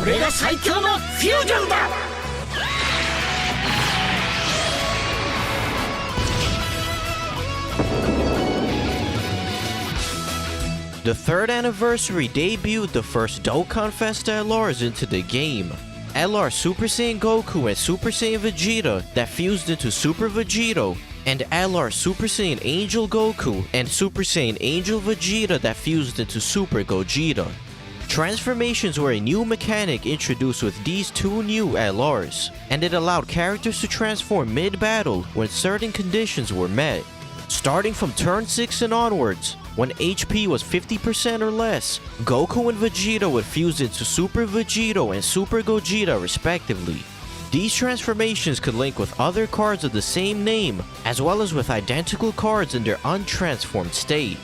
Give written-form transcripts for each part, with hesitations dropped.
俺が最強のフュージョンだ。 The third anniversary debuted the first Dokkanfest LRs into the game. LR Super Saiyan Goku and Super Saiyan Vegeta that fused into Super Vegito, and LR Super Saiyan Angel Goku and Super Saiyan Angel Vegeta that fused into Super Gogeta. Transformations were a new mechanic introduced with these two new LRs, and it allowed characters to transform mid-battle when certain conditions were met. Starting from turn 6 and onwards, when HP was 50% or less, Goku and Vegeta would fuse into Super Vegito and Super Gogeta respectively. These transformations could link with other cards of the same name, as well as with identical cards in their untransformed state.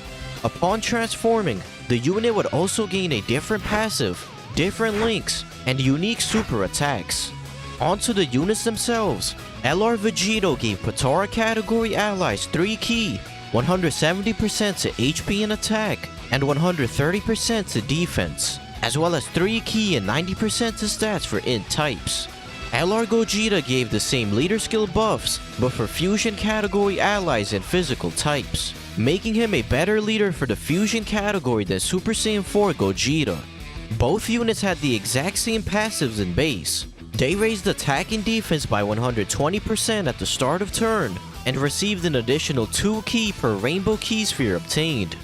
Upon transforming, the unit would also gain a different passive, different links, and unique super attacks. Onto the units themselves, LR Vegito gave Potara category allies 3 key, 170% to HP and attack, and 130% to defense, as well as 3 key and 90% to stats for int types. LR Gogeta gave the same leader skill buffs, but for fusion category allies and physical types, making him a better leader for the fusion category than Super Saiyan 4 Gogeta. Both units had the exact same passives in base. They raised attack and defense by 120% at the start of turn, and received an additional 2 key per rainbow key sphere obtained.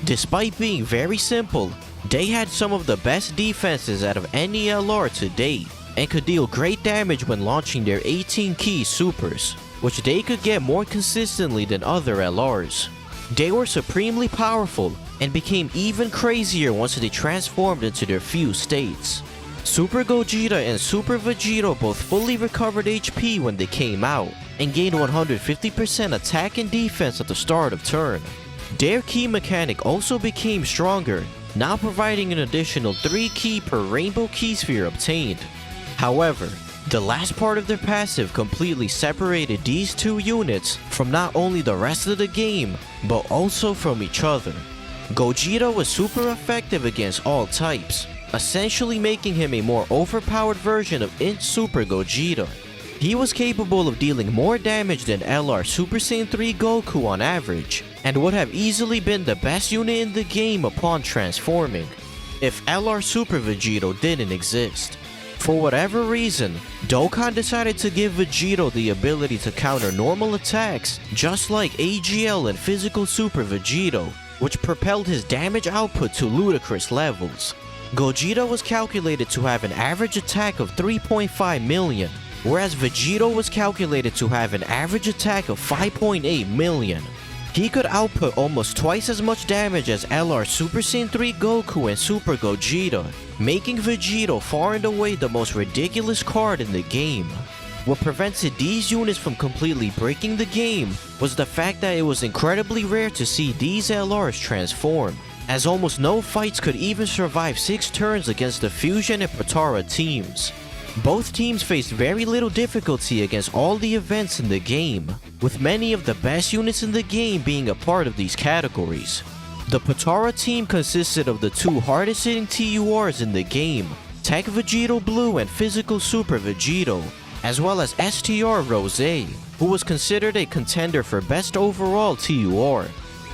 Despite being very simple, they had some of the best defenses out of any LR to date, and could deal great damage when launching their 18 key supers, which they could get more consistently than other LRs. They were supremely powerful, and became even crazier once they transformed into their fused states. Super Gogeta and Super Vegito both fully recovered HP when they came out, and gained 150% attack and defense at the start of turn. Their key mechanic also became stronger, now providing an additional 3 key per rainbow key sphere obtained. However, the last part of their passive completely separated these two units from not only the rest of the game, but also from each other. Gogeta was super effective against all types, essentially making him a more overpowered version of int Super Gogeta. He was capable of dealing more damage than LR Super Saiyan 3 Goku on average, and would have easily been the best unit in the game upon transforming, if LR Super Vegito didn't exist. For whatever reason, Dokkan decided to give Vegito the ability to counter normal attacks, just like AGL and Physical Super Vegito, which propelled his damage output to ludicrous levels. Gogeta was calculated to have an average attack of 3.5 million, whereas Vegito was calculated to have an average attack of 5.8 million. He could output almost twice as much damage as LR Super Saiyan 3 Goku and Super Gogeta, making Vegito far and away the most ridiculous card in the game. What prevented these units from completely breaking the game was the fact that it was incredibly rare to see these LRs transform, as almost no fights could even survive 6 turns against the Fusion and Potara teams. Both teams faced very little difficulty against all the events in the game, with many of the best units in the game being a part of these categories. The Potara team consisted of the 2 hardest hitting TURs in the game, Tech Vegito Blue and Physical Super Vegito, as well as STR Rose, who was considered a contender for best overall TUR.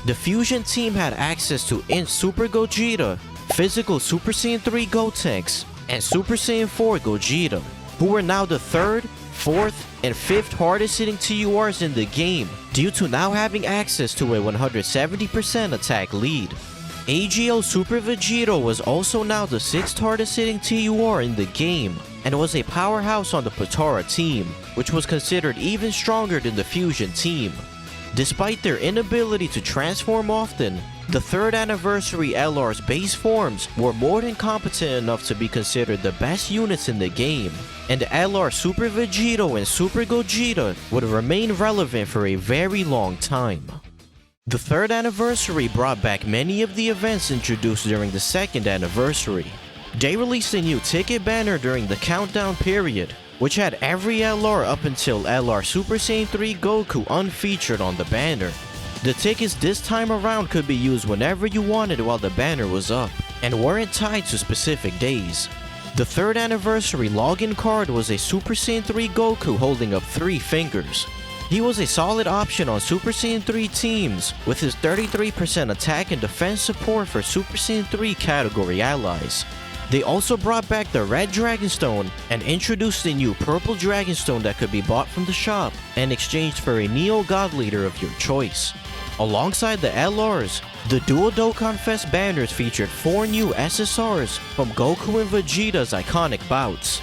The Fusion team had access to int Super Gogeta, Physical Super Saiyan 3 Gotenks, and Super Saiyan 4 Gogeta, who were now the 3rd, 4th, and 5th hardest hitting TURs in the game, due to now having access to a 170% attack lead. AGL Super Vegito was also now the 6th hardest hitting TUR in the game, and was a powerhouse on the Potara team, which was considered even stronger than the Fusion team. Despite their inability to transform often, the 3rd anniversary LR's base forms were more than competent enough to be considered the best units in the game, and LR Super Vegito and Super Gogeta would remain relevant for a very long time. The 3rd anniversary brought back many of the events introduced during the 2nd anniversary. They released a new ticket banner during the countdown period, which had every LR up until LR Super Saiyan 3 Goku unfeatured on the banner. The tickets this time around could be used whenever you wanted while the banner was up. and weren't tied to specific days. The 3rd anniversary login card was a Super Saiyan 3 Goku holding up 3 fingers. He was a solid option on Super Saiyan 3 teams with his 33% attack and defense support for Super Saiyan 3 category allies. They also brought back the Red Dragonstone and introduced a new Purple Dragonstone that could be bought from the shop and exchanged for a Neo God Leader of your choice. Alongside the LRs, the dual Dokkanfest banners featured 4 new SSRs from Goku and Vegeta's iconic bouts.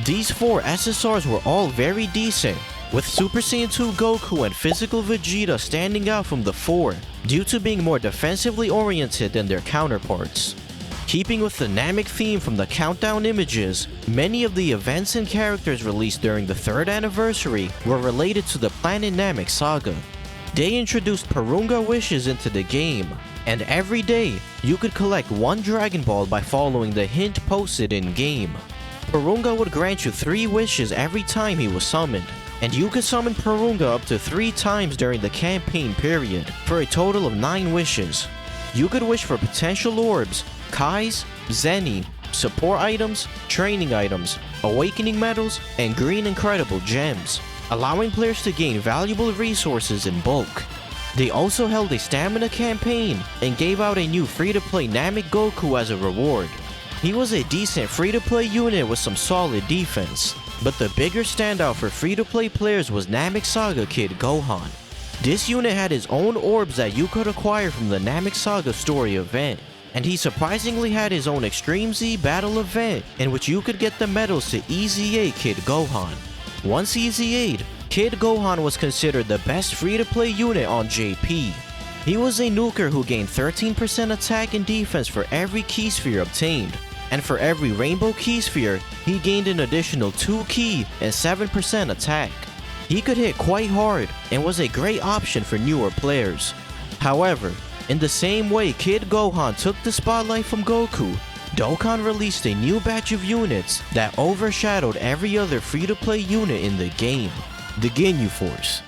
These 4 SSRs were all very decent, with Super Saiyan 2 Goku and Physical Vegeta standing out from the 4 due to being more defensively oriented than their counterparts. Keeping with the Namek theme from the countdown images, many of the events and characters released during the 3rd anniversary were related to the Planet Namek saga. They introduced Porunga wishes into the game, and every day you could collect 1 Dragon Ball by following the hint posted in-game. Porunga would grant you 3 wishes every time he was summoned, and you could summon Porunga up to 3 times during the campaign period, for a total of 9 wishes. You could wish for potential orbs, Kais, Zeni, support items, training items, awakening medals, and green incredible gems, allowing players to gain valuable resources in bulk. They also held a stamina campaign and gave out a new free-to-play Namek Goku as a reward. He was a decent free-to-play unit with some solid defense, but the bigger standout for free-to-play players was Namek Saga Kid Gohan. This unit had his own orbs that you could acquire from the Namek Saga story event, and he surprisingly had his own Extreme Z battle event in which you could get the medals to EZA Kid Gohan. Once EZA'd, Kid Gohan was considered the best free-to-play unit on JP. He was a nuker who gained 13% attack and defense for every key sphere obtained, and for every rainbow key sphere, he gained an additional 2 key and 7% attack. He could hit quite hard and was a great option for newer players. However, in the same way Kid Gohan took the spotlight from Goku, Dokkan released a new batch of units that overshadowed every other free-to-play unit in the game, the Ginyu Force.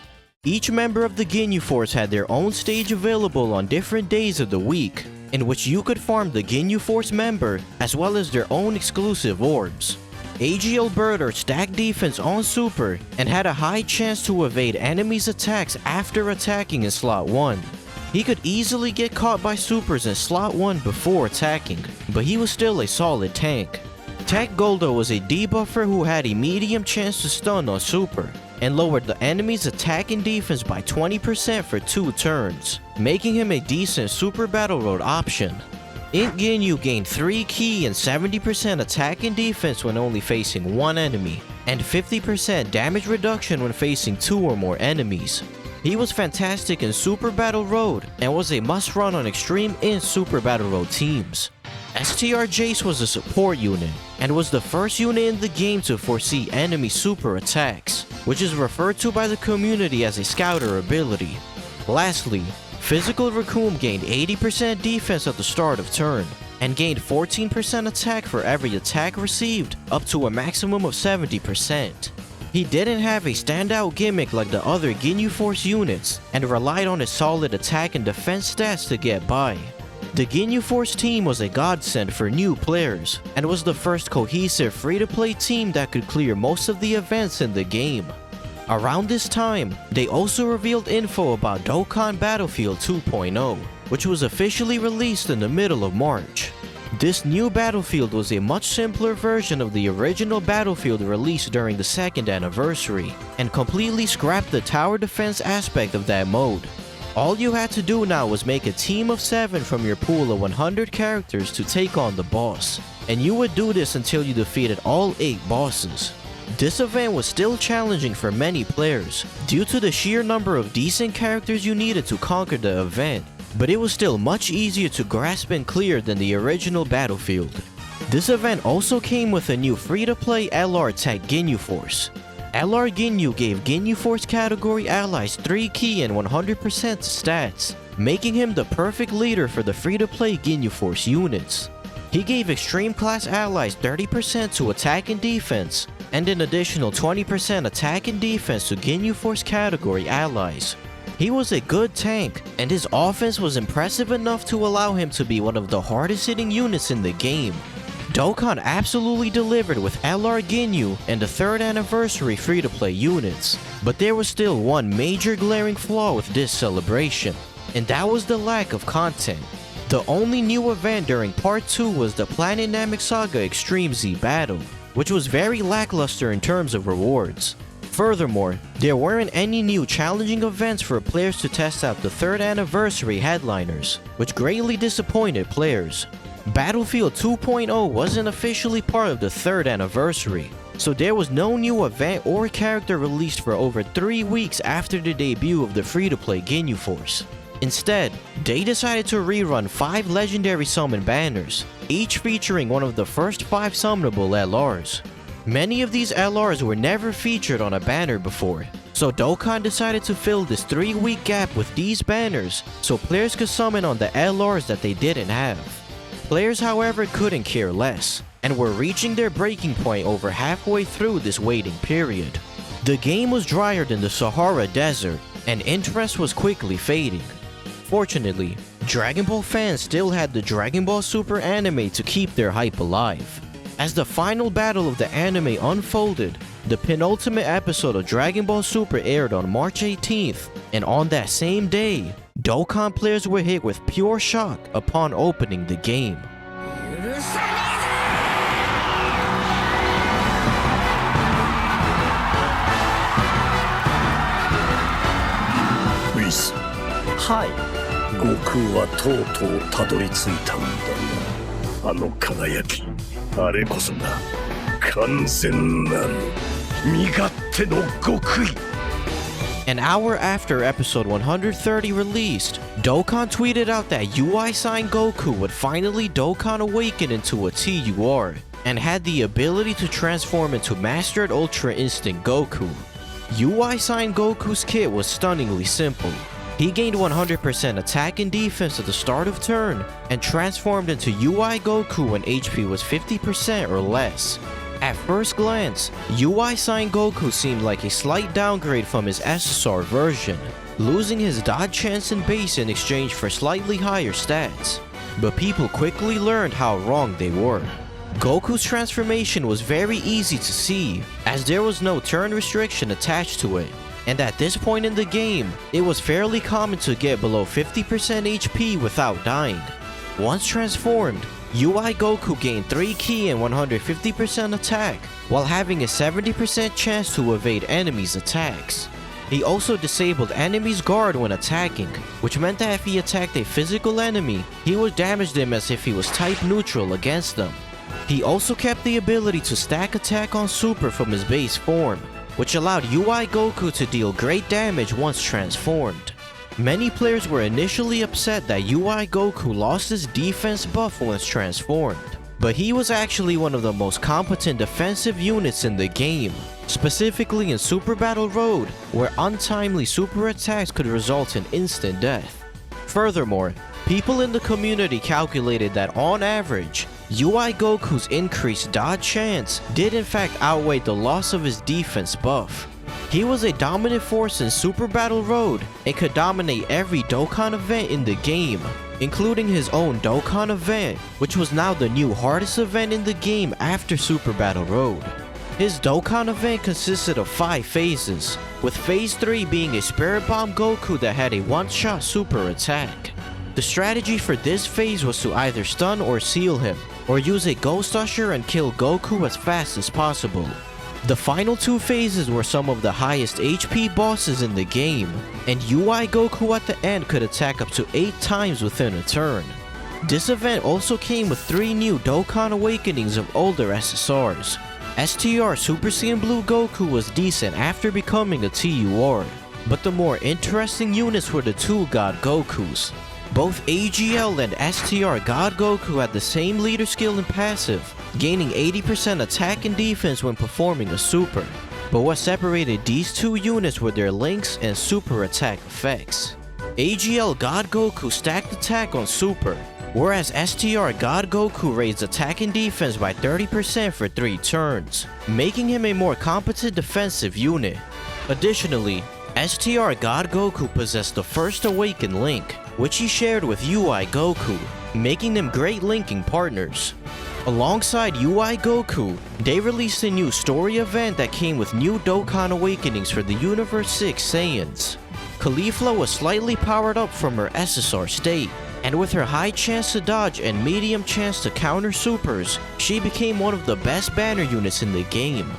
Each member of the Ginyu Force had their own stage available on different days of the week, in which you could farm the Ginyu Force member as well as their own exclusive orbs. AGL Bardock stacked defense on Super and had a high chance to evade enemies' attacks after attacking in slot 1. He could easily get caught by supers in slot 1 before attacking, but he was still a solid tank. Tech Goldo was a debuffer who had a medium chance to stun on Super, and lowered the enemy's attack and defense by 20% for 2 turns, making him a decent Super Battle Road option. Int Ginyu gained 3 key and 70% attack and defense when only facing 1 enemy, and 50% damage reduction when facing 2 or more enemies. He was fantastic in Super Battle Road and was a must-run on Extreme Int Super Battle Road teams. STR Jace was a support unit, and was the first unit in the game to foresee enemy super attacks, which is referred to by the community as a scouter ability. Lastly, Physical Raccoon gained 80% defense at the start of turn, and gained 14% attack for every attack received, up to a maximum of 70%. He didn't have a standout gimmick like the other Ginyu Force units, and relied on his solid attack and defense stats to get by. The Ginyu Force team was a godsend for new players, and was the first cohesive free-to-play team that could clear most of the events in the game. Around this time, they also revealed info about Dokkan Battlefield 2.0, which was officially released in the middle of March. This new battlefield was a much simpler version of the original Battlefield released during the 2nd anniversary, and completely scrapped the tower defense aspect of that mode. All you had to do now was make a team of 7 from your pool of 100 characters to take on the boss, and you would do this until you defeated all 8 bosses. This event was still challenging for many players, due to the sheer number of decent characters you needed to conquer the event, but it was still much easier to grasp and clear than the original Battlefield. This event also came with a new free-to-play LR Tech Ginyu Force. LR Ginyu gave Ginyu Force category allies 3 key and 100% stats, making him the perfect leader for the free-to-play Ginyu Force units. He gave Extreme Class allies 30% to attack and defense, and an additional 20% attack and defense to Ginyu Force category allies. He was a good tank, and his offense was impressive enough to allow him to be one of the hardest hitting units in the game. Dokkan absolutely delivered with LR Ginyu and the 3rd anniversary free-to-play units, but there was still one major glaring flaw with this celebration, and that was the lack of content. The only new event during Part 2 was the Planet Namek Saga Extreme Z battle, which was very lackluster in terms of rewards. Furthermore, there weren't any new challenging events for players to test out the 3rd anniversary headliners, which greatly disappointed players. Battlefield 2.0 wasn't officially part of the 3rd anniversary, so there was no new event or character released for over 3 weeks after the debut of the free-to-play Ginyu Force. Instead, they decided to rerun 5 legendary summon banners, each featuring one of the first 5 summonable LRs. Many of these LRs were never featured on a banner before, so Dokkan decided to fill this 3-week gap with these banners so players could summon on the LRs that they didn't have. Players, however, couldn't care less, and were reaching their breaking point over halfway through this waiting period. The game was drier than the Sahara Desert, and interest was quickly fading. Fortunately, Dragon Ball fans still had the Dragon Ball Super anime to keep their hype alive. As the final battle of the anime unfolded, the penultimate episode of Dragon Ball Super aired on March 18th, and on that same day, Dokkan players were hit with pure shock upon opening the game. Whis. はい。悟空はとうとうたどり着いたんだな。あの輝き、あれこそが完全なる身勝手の極意。 An hour after episode 130 released, Dokkan tweeted out that UI Sign Goku would finally Dokkan awaken into a TUR, and had the ability to transform into Mastered Ultra Instinct Goku. UI Sign Goku's kit was stunningly simple. He gained 100% attack and defense at the start of turn, and transformed into UI Goku when HP was 50% or less. At first glance, UI Sign Goku seemed like a slight downgrade from his SSR version, losing his dodge chance and base in exchange for slightly higher stats. But people quickly learned how wrong they were. Goku's transformation was very easy to see, as there was no turn restriction attached to it, and at this point in the game, it was fairly common to get below 50% HP without dying. Once transformed, UI Goku gained 3 ki and 150% attack, while having a 70% chance to evade enemies' attacks. He also disabled enemies' guard when attacking, which meant that if he attacked a physical enemy, he would damage them as if he was type neutral against them. He also kept the ability to stack attack on Super from his base form, which allowed UI Goku to deal great damage once transformed. Many players were initially upset that UI Goku lost his defense buff once transformed, but he was actually one of the most competent defensive units in the game, specifically in Super Battle Road, where untimely super attacks could result in instant death. Furthermore, people in the community calculated that on average, UI Goku's increased dodge chance did in fact outweigh the loss of his defense buff. He was a dominant force in Super Battle Road and could dominate every Dokkan event in the game, including his own Dokkan event, which was now the new hardest event in the game after Super Battle Road. His Dokkan event consisted of 5 phases, with phase 3 being a Spirit Bomb Goku that had a one-shot super attack. The strategy for this phase was to either stun or seal him, or use a Ghost Usher and kill Goku as fast as possible. The final 2 phases were some of the highest HP bosses in the game, and UI Goku at the end could attack up to 8 times within a turn. This event also came with 3 new Dokkan awakenings of older SSRs. STR Super Saiyan Blue Goku was decent after becoming a TUR, but the more interesting units were the 2 God Gokus. Both AGL and STR God Goku had the same leader skill and passive, gaining 80% attack and defense when performing a super. But what separated these 2 units were their links and super attack effects. AGL God Goku stacked attack on super, whereas STR God Goku raised attack and defense by 30% for 3 turns, making him a more competent defensive unit. Additionally, STR God Goku possessed the first awakened Link, which he shared with UI Goku, making them great linking partners. Alongside UI Goku, they released a new story event that came with new Dokkan awakenings for the Universe 6 Saiyans. Caulifla was slightly powered up from her SSR state, and with her high chance to dodge and medium chance to counter supers, she became one of the best banner units in the game.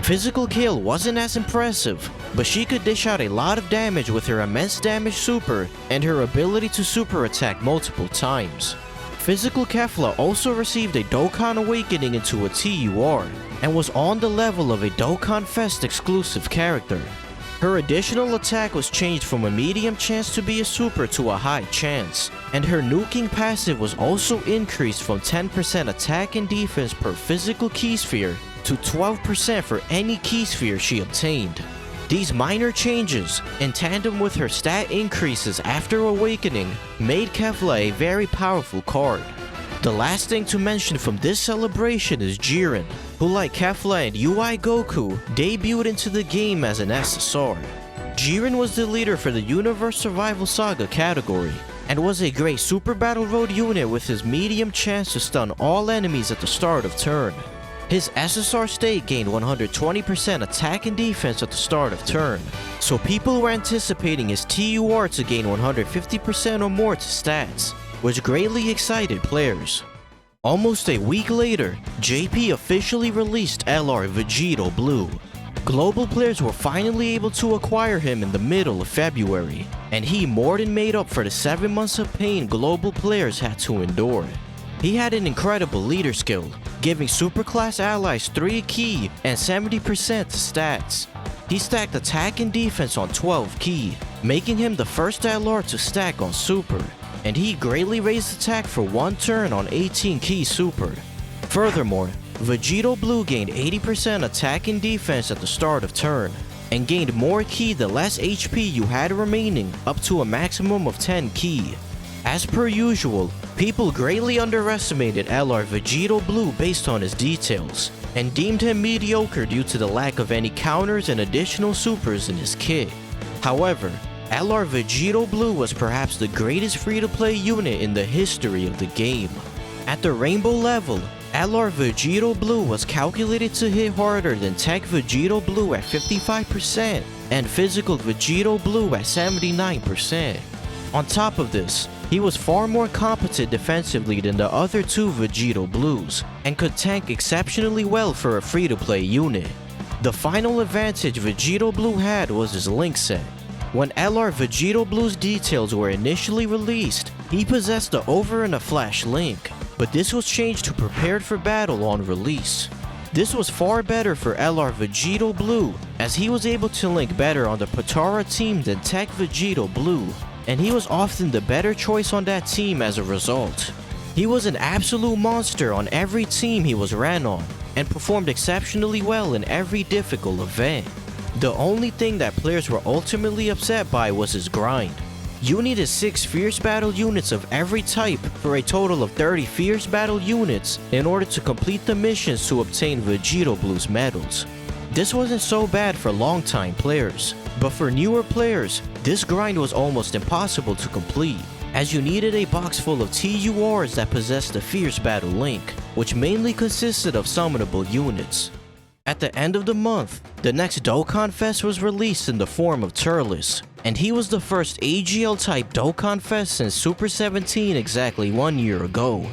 Physical kill wasn't as impressive, but she could dish out a lot of damage with her immense damage super and her ability to super attack multiple times. Physical Kefla also received a Dokkan awakening into a TUR, and was on the level of a Dokkanfest exclusive character. Her additional attack was changed from a medium chance to be a super to a high chance, and her nuking passive was also increased from 10% attack and defense per physical key sphere to 12% for any key sphere she obtained. These minor changes, in tandem with her stat increases after awakening, made Kefla a very powerful card. The last thing to mention from this celebration is Jiren, who like Kefla and UI Goku, debuted into the game as an SSR. Jiren was the leader for the Universe Survival Saga category, and was a great Super Battle Road unit with his medium chance to stun all enemies at the start of turn. His SSR state gained 120% attack and defense at the start of turn, so people were anticipating his TUR to gain 150% or more to stats, which greatly excited players. Almost a week later, JP officially released LR Vegito Blue. Global players were finally able to acquire him in the middle of February, and he more than made up for the 7 months of pain global players had to endure. He had an incredible leader skill, giving superclass allies 3 key and 70% to stats. He stacked attack and defense on 12 key, making him the first LR to stack on super, and he greatly raised attack for 1 turn on 18 key super. Furthermore, Vegito Blue gained 80% attack and defense at the start of turn, and gained more key the less HP you had remaining, up to a maximum of 10 key. As per usual, people greatly underestimated LR Vegito Blue based on his details, and deemed him mediocre due to the lack of any counters and additional supers in his kit. However, LR Vegito Blue was perhaps the greatest free-to-play unit in the history of the game. At the Rainbow level, LR Vegito Blue was calculated to hit harder than Tech Vegito Blue at 55% and Physical Vegito Blue at 79%. On top of this, he was far more competent defensively than the other 2 Vegito Blues, and could tank exceptionally well for a free-to-play unit. The final advantage Vegito Blue had was his link set. When LR Vegito Blue's details were initially released, he possessed the Over and a Flash link, but this was changed to Prepared for Battle on release. This was far better for LR Vegito Blue, as he was able to link better on the Potara team than Tech Vegito Blue, and he was often the better choice on that team as a result. He was an absolute monster on every team he was ran on, and performed exceptionally well in every difficult event. The only thing that players were ultimately upset by was his grind. You needed 6 Fierce Battle units of every type for a total of 30 Fierce Battle units in order to complete the missions to obtain Vegito Blue's medals. This wasn't so bad for long-time players, but for newer players, this grind was almost impossible to complete, as you needed a box full of TURs that possessed the Fierce Battle link, which mainly consisted of summonable units. At the end of the month, the next Dokkanfest was released in the form of Turles, and he was the first AGL-type Dokkanfest since Super 17 exactly 1 year ago.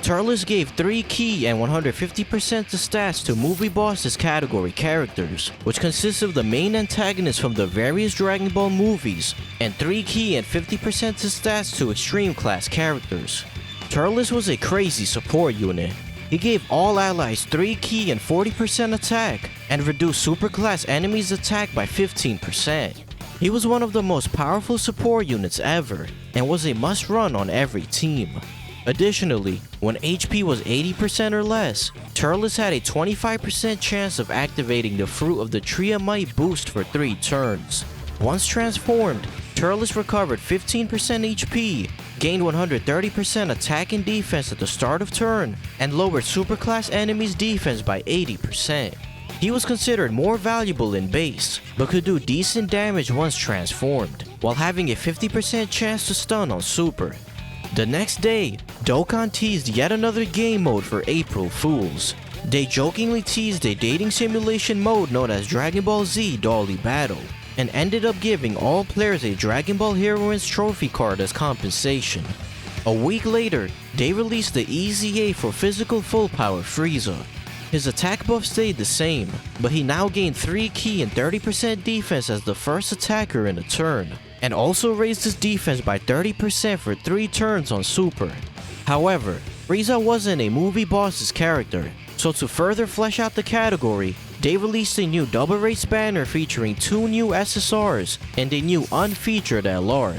Turles gave 3 key and 150% to stats to movie bosses category characters, which consists of the main antagonists from the various Dragon Ball movies, and 3 key and 50% to stats to extreme class characters. Turles was a crazy support unit. He gave all allies 3 key and 40% attack, and reduced superclass enemies' attack by 15%. He was one of the most powerful support units ever, and was a must-run on every team. Additionally, when HP was 80% or less, Turles had a 25% chance of activating the Fruit of the Tree of Might boost for 3 turns. Once transformed, Turles recovered 15% HP, gained 130% attack and defense at the start of turn, and lowered superclass enemies' defense by 80%. He was considered more valuable in base, but could do decent damage once transformed, while having a 50% chance to stun on Super. The next day, Dokkan teased yet another game mode for April Fools. They jokingly teased a dating simulation mode known as Dragon Ball Z Dolly Battle, and ended up giving all players a Dragon Ball Heroines trophy card as compensation. A week later, they released the EZA for physical full power Frieza. His attack buff stayed the same, but he now gained 3 ki and 30% defense as the first attacker in a turn, and also raised his defense by 30% for 3 turns on Super. However, Frieza wasn't a movie boss's character, so to further flesh out the category, they released a new double race banner featuring 2 new SSRs and a new unfeatured LR.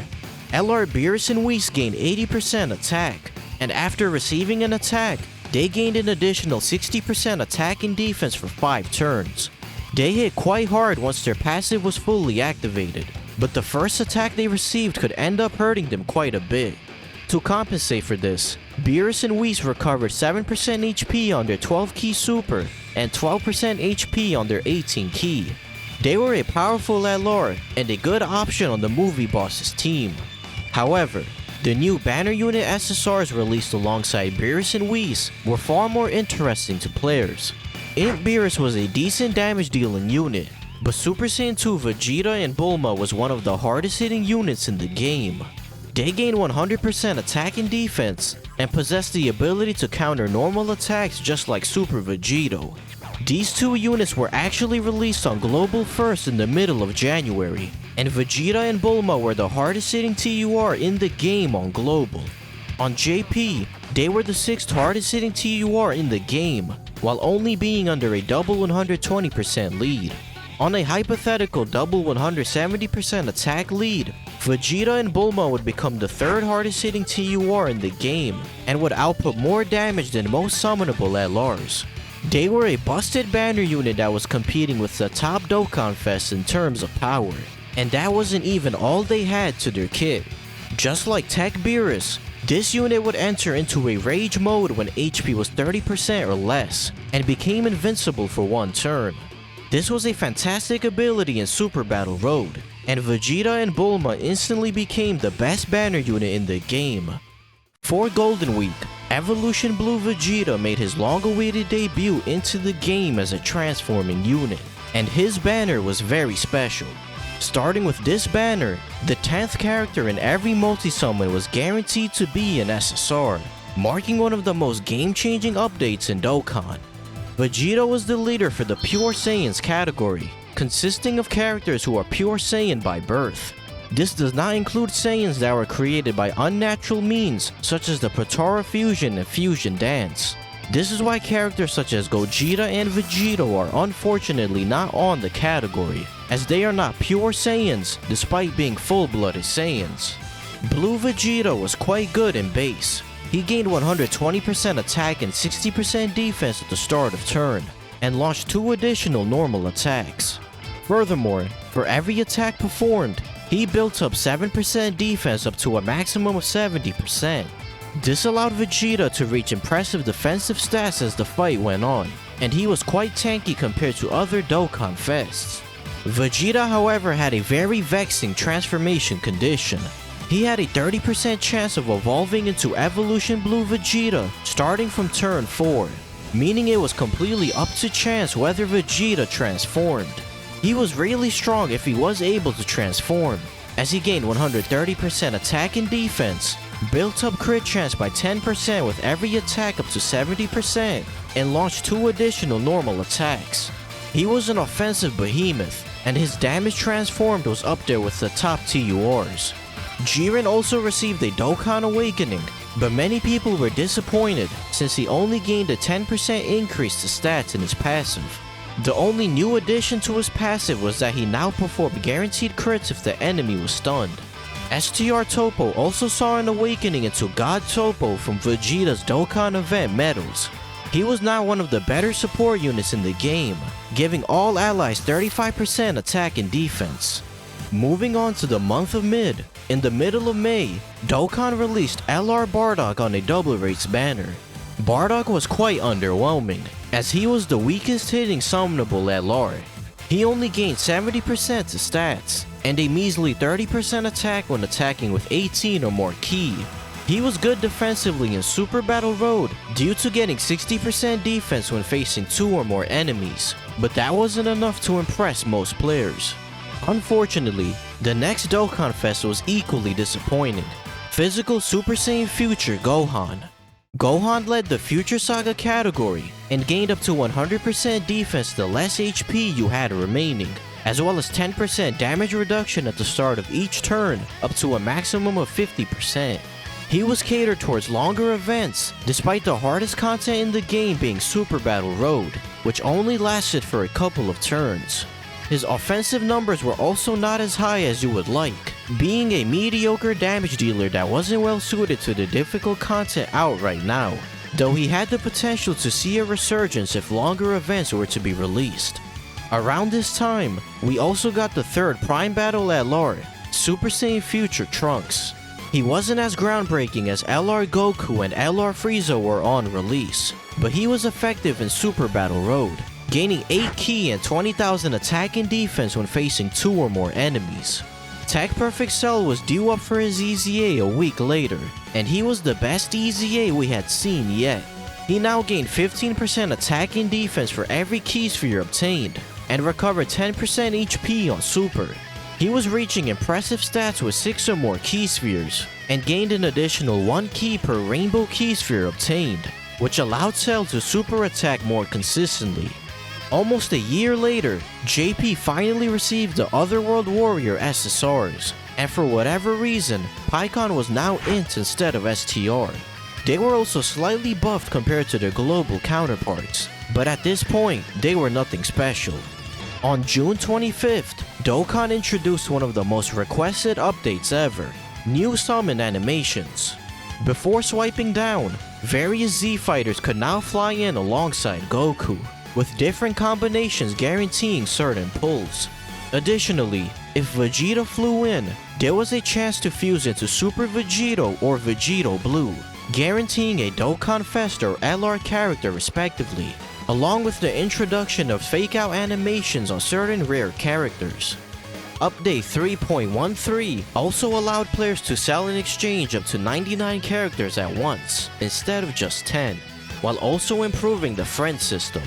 LR Beerus and Whis gained 80% attack, and after receiving an attack, they gained an additional 60% attack and defense for 5 turns. They hit quite hard once their passive was fully activated, but the first attack they received could end up hurting them quite a bit. To compensate for this, Beerus and Whis recovered 7% HP on their 12 ki Super and 12% HP on their 18 ki. They were a powerful LR and a good option on the movie boss's team. However, the new banner unit SSRs released alongside Beerus and Whis were far more interesting to players. Int Beerus was a decent damage dealing unit, but Super Saiyan 2 Vegeta and Bulma was one of the hardest hitting units in the game. They gained 100% attack and defense, and possessed the ability to counter normal attacks just like Super Vegito. These 2 units were actually released on Global first in the middle of January, and Vegeta and Bulma were the hardest hitting TUR in the game on Global. On JP, they were the 6th hardest hitting TUR in the game, while only being under a double 120% lead. On a hypothetical double 170% attack lead, Vegeta and Bulma would become the 3rd hardest hitting TUR in the game, and would output more damage than most summonable LRs. They were a busted banner unit that was competing with the top Dokkanfests in terms of power, and that wasn't even all they had to their kit. Just like Tech Beerus, this unit would enter into a rage mode when HP was 30% or less, and became invincible for 1 turn. This was a fantastic ability in Super Battle Road, and Vegeta and Bulma instantly became the best banner unit in the game. For Golden Week, Evolution Blue Vegeta made his long-awaited debut into the game as a transforming unit, and his banner was very special. Starting with this banner, the 10th character in every multi-summon was guaranteed to be an SSR, marking one of the most game-changing updates in Dokkan. Vegeta was the leader for the Pure Saiyans category, consisting of characters who are Pure Saiyan by birth. This does not include Saiyans that were created by unnatural means, such as the Potara Fusion and Fusion Dance. This is why characters such as Gogeta and Vegito are unfortunately not on the category, as they are not pure Saiyans despite being full-blooded Saiyans. Blue Vegeta was quite good in base. He gained 120% attack and 60% defense at the start of turn, and launched 2 additional normal attacks. Furthermore, for every attack performed, he built up 7% defense up to a maximum of 70%. This allowed Vegeta to reach impressive defensive stats as the fight went on, and he was quite tanky compared to other Dokkanfests. Vegeta, however, had a very vexing transformation condition. He had a 30% chance of evolving into Evolution Blue Vegeta starting from turn 4, meaning it was completely up to chance whether Vegeta transformed. He was really strong if he was able to transform, as he gained 130% attack and defense, built up crit chance by 10% with every attack up to 70%, and launched 2 additional normal attacks. He was an offensive behemoth, and his damage transformed was up there with the top TURs. Jiren also received a Dokkan Awakening, but many people were disappointed since he only gained a 10% increase to stats in his passive. The only new addition to his passive was that he now performed guaranteed crits if the enemy was stunned. STR Topo also saw an awakening into God Topo from Vegeta's Dokkan event medals. He was now one of the better support units in the game, giving all allies 35% attack and defense. Moving on to the month of Mid, in the middle of May, Dokkan released LR Bardock on a double race banner. Bardock was quite underwhelming, as he was the weakest hitting summonable LR. He only gained 70% to stats, and a measly 30% attack when attacking with 18 or more ki. He was good defensively in Super Battle Road due to getting 60% defense when facing 2 or more enemies, but that wasn't enough to impress most players. Unfortunately, the next Dokkanfest was equally disappointing. Physical Super Saiyan Future Gohan. Gohan led the Future Saga category and gained up to 100% defense the less HP you had remaining, as well as 10% damage reduction at the start of each turn up to a maximum of 50%. He was catered towards longer events, despite the hardest content in the game being Super Battle Road, which only lasted for a couple of turns. His offensive numbers were also not as high as you would like, being a mediocre damage dealer that wasn't well suited to the difficult content out right now, though he had the potential to see a resurgence if longer events were to be released. Around this time, we also got the third Prime Battle LR, Super Saiyan Future Trunks. He wasn't as groundbreaking as LR Goku and LR Frieza were on release, but he was effective in Super Battle Road, gaining 8 ki and 20,000 attack and defense when facing 2 or more enemies. Tech Perfect Cell was due up for his EZA a week later, and he was the best EZA we had seen yet. He now gained 15% attack and defense for every ki sphere obtained, and recovered 10% HP on Super. He was reaching impressive stats with 6 or more ki spheres, and gained an additional 1 ki per rainbow ki sphere obtained, which allowed Cell to super attack more consistently. Almost a year later, JP finally received the Otherworld Warrior SSRs, and for whatever reason, Pikkon was now INT instead of STR. They were also slightly buffed compared to their global counterparts, but at this point, they were nothing special. On June 25th, Dokkan introduced one of the most requested updates ever, new summon animations. Before swiping down, various Z fighters could now fly in alongside Goku, with different combinations guaranteeing certain pulls. Additionally, if Vegeta flew in, there was a chance to fuse into Super Vegito or Vegito Blue, guaranteeing a Dokkanfest or LR character respectively, along with the introduction of fake-out animations on certain rare characters. Update 3.13 also allowed players to sell and exchange up to 99 characters at once, instead of just 10, while also improving the friend system.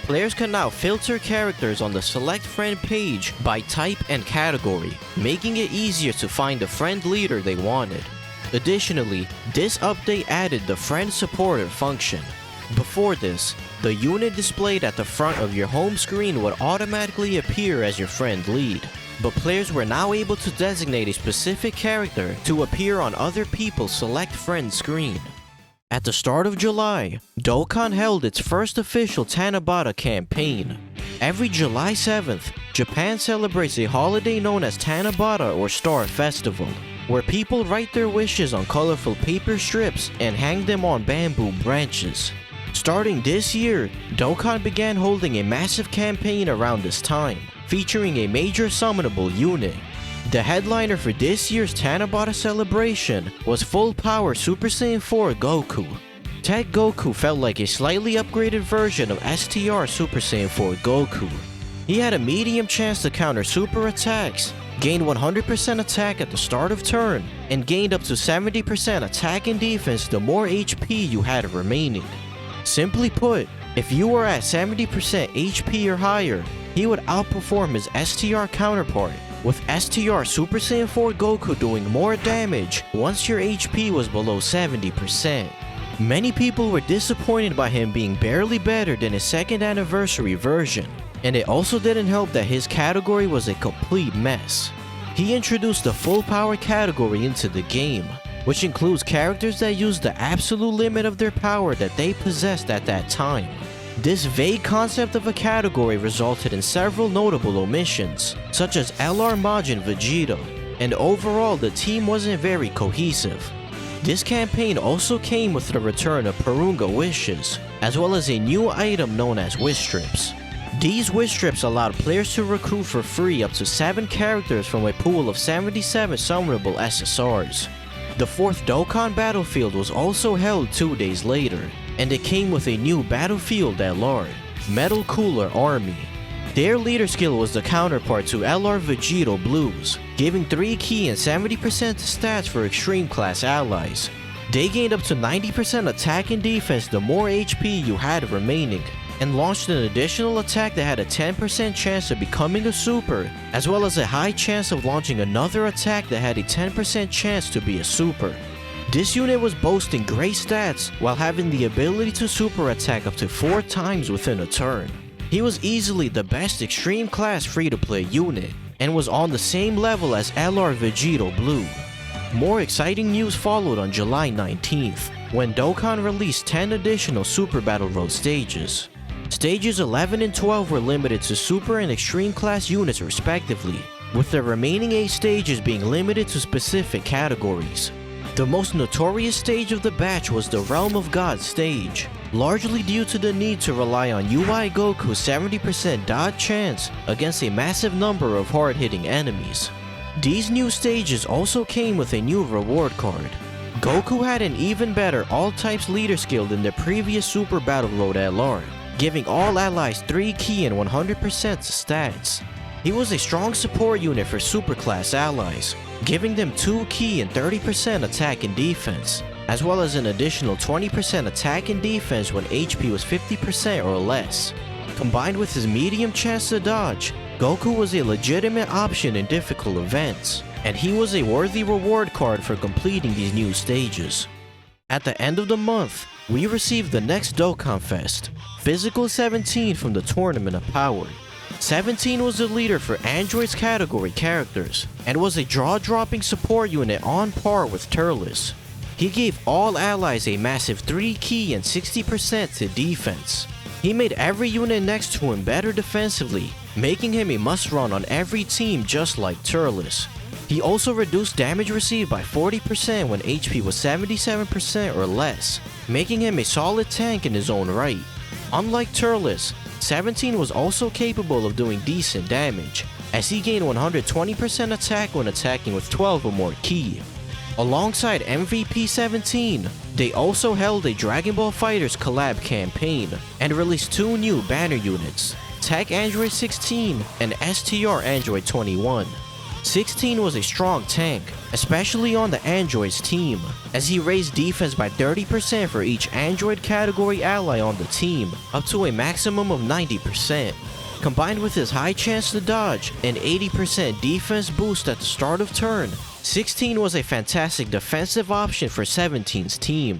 Players can now filter characters on the Select Friend page by type and category, making it easier to find the friend leader they wanted. Additionally, this update added the Friend Supporter function. Before this, the unit displayed at the front of your home screen would automatically appear as your friend lead, but players were now able to designate a specific character to appear on other people's Select Friend screen. At the start of July, Dokkan held its first official Tanabata campaign. Every July 7th, Japan celebrates a holiday known as Tanabata or Star Festival, where people write their wishes on colorful paper strips and hang them on bamboo branches. Starting this year, Dokkan began holding a massive campaign around this time, featuring a major summonable unit. The headliner for this year's Tanabata celebration was full power Super Saiyan 4 Goku. Tech Goku felt like a slightly upgraded version of STR Super Saiyan 4 Goku. He had a medium chance to counter super attacks, gained 100% attack at the start of turn, and gained up to 70% attack and defense the more HP you had remaining. Simply put, if you were at 70% HP or higher, he would outperform his STR counterpart, with STR Super Saiyan 4 Goku doing more damage once your HP was below 70%. Many people were disappointed by him being barely better than his second anniversary version, and it also didn't help that his category was a complete mess. He introduced the full power category into the game, which includes characters that use the absolute limit of their power that they possessed at that time. This vague concept of a category resulted in several notable omissions, such as LR Majin Vegeta, and overall the team wasn't very cohesive. This campaign also came with the return of Purunga Wishes, as well as a new item known as Whis strips. These Whis strips allowed players to recruit for free up to 7 characters from a pool of 77 summonable SSRs. The 4th Dokkan battlefield was also held 2 days later. and it came with a new Battlefield LR, Metal Cooler Army. Their leader skill was the counterpart to LR Vegito Blues, giving 3 key and 70% stats for extreme class allies. They gained up to 90% attack and defense the more HP you had remaining, and launched an additional attack that had a 10% chance of becoming a super, as well as a high chance of launching another attack that had a 10% chance to be a super. This unit was boasting great stats while having the ability to super attack up to 4 times within a turn. He was easily the best extreme class free-to-play unit, and was on the same level as LR Vegito Blue. More exciting news followed on July 19th, when Dokkan released 10 additional Super Battle Road stages. Stages 11 and 12 were limited to Super and Extreme class units respectively, with the remaining 8 stages being limited to specific categories. The most notorious stage of the batch was the Realm of God stage, largely due to the need to rely on UI Goku's 70% dodge chance against a massive number of hard-hitting enemies. These new stages also came with a new reward card. Goku had an even better all-types leader skill than the previous Super Battle Road LR, giving all allies 3 key and 100% stats. He was a strong support unit for super class allies, giving them 2 key and 30% attack and defense, as well as an additional 20% attack and defense when HP was 50% or less. Combined with his medium chance to dodge, Goku was a legitimate option in difficult events, and he was a worthy reward card for completing these new stages. At the end of the month, we received the next Dokkanfest, Physical 17 from the Tournament of Power. 17 was the leader for Androids category characters, and was a jaw-dropping support unit on par with Turles. He gave all allies a massive 3 key and 60% to defense. He made every unit next to him better defensively, making him a must-run on every team just like Turles. He also reduced damage received by 40% when HP was 77% or less, making him a solid tank in his own right. Unlike Turles, 17 was also capable of doing decent damage, as he gained 120% attack when attacking with 12 or more ki. Alongside MVP 17, they also held a Dragon Ball FighterZ collab campaign, and released 2 new banner units, Tech Android 16 and STR Android 21. 16 was a strong tank, especially on the Androids team, as he raised defense by 30% for each Android category ally on the team, up to a maximum of 90%. Combined with his high chance to dodge and 80% defense boost at the start of turn, 16 was a fantastic defensive option for 17's team.